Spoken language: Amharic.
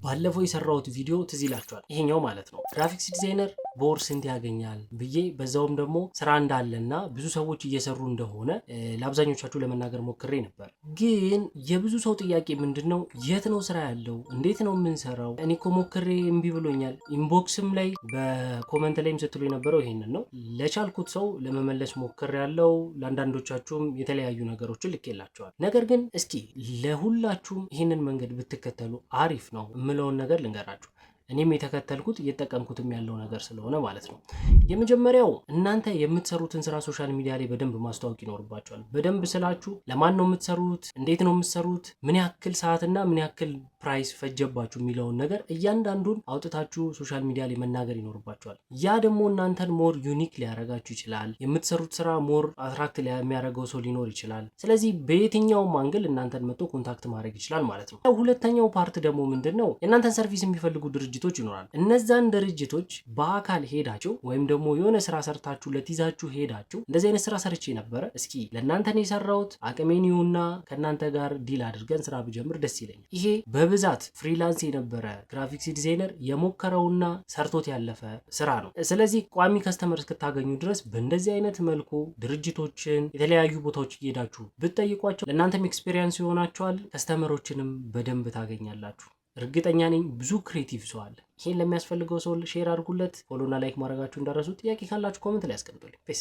ባለፈው የሰራሁት ቪዲዮ ትዝ ይላችኋል። ይሄኛው ማለት ነው ግራፊክስ ዲዛይነር በወር ስንት ያገኛል ብዬ በዛውም ደግሞ ስራ እንዳለና ብዙ ሰዎች እየሰሩ እንደሆነ ለአብዛኞቻችሁ ለመናገር ሞክሬ ነበር። ግን የብዙ ሰው ጥያቄ ምንድነው የት ነው ስራ ያለው? እንዴት ነው የምንሰራው? እኔ እኮ ሞክሬ እምቢ ብሎኛል። ኢንቦክስም ላይ በኮመንት ላይም ስትሉ የነበረው ይሄንን ነው። ለቻልኩት ሰው ለመመለስ ሞክሬ ያለው ለአንዳንዶቻችሁም የተለያዩ ነገሮችን ልኬላችኋል። ነገር ግን እስኪ ለሁላችሁም ይህንን መንገድ ብትከተሉ አሪፍ ነው የምለውን ነገር ልንገራችሁ። እኔም የተከተልኩት እየተጠቀምኩትም ያለው ነገር ስለሆነ ማለት ነው። የመጀመሪያው እናንተ የምትሰሩትን ስራ ሶሻል ሚዲያ ላይ በደንብ ማስተዋወቅ ይኖርባችኋል። በደንብ ስላችሁ ለማን ነው የምትሰሩት፣ እንዴት ነው የምትሰሩት፣ ምን ያክል ሰዓትና ምን ያክል ፕራይስ ፈጀባችሁ የሚለውን ነገር እያንዳንዱን አውጥታችሁ ሶሻል ሚዲያ ላይ መናገር ይኖርባችኋል። ያ ደግሞ እናንተን ሞር ዩኒክ ሊያረጋችሁ ይችላል። የምትሰሩት ስራ ሞር አትራክት የሚያደርገው ሰው ሊኖር ይችላል። ስለዚህ በየትኛውም አንግል እናንተን መጥቶ ኮንታክት ማድረግ ይችላል ማለት ነው። ሁለተኛው ፓርት ደግሞ ምንድነው የእናንተን ሰርቪስ የሚፈልጉ ድርጅቶች ይኖራል። እነዛን ድርጅቶች በአካል ሄዳችሁ ወይም ደግሞ የሆነ ስራ ሰርታችሁ ለትይዛችሁ ሄዳችሁ እንደዚህ አይነት ስራ ሰርቼ ነበረ፣ እስኪ ለእናንተ ነው የሰራሁት፣ አቅሜን ይሁንና ከእናንተ ጋር ዲል አድርገን ስራ ብጀምር ደስ ይለኛል። ይሄ በብዛት ፍሪላንስ የነበረ ግራፊክስ ዲዛይነር የሞከረውና ሰርቶት ያለፈ ስራ ነው። ስለዚህ ቋሚ ከስተመር እስክታገኙ ድረስ በእንደዚህ አይነት መልኩ ድርጅቶችን የተለያዩ ቦታዎች እየሄዳችሁ ብትጠይቋቸው ለእናንተም ኤክስፔሪየንስ ይሆናችኋል፣ ከስተመሮችንም በደንብ ታገኛላችሁ። እርግጠኛ ነኝ ብዙ ክሬቲቭ ሰው አለ። ይሄን ለሚያስፈልገው ሰው ሼር አድርጉለት። ፎሎና ላይክ ማድረጋችሁ እንዳረሱ። ጥያቄ ካላችሁ ኮሜንት ላይ አስቀምጡልኝ። ፔስ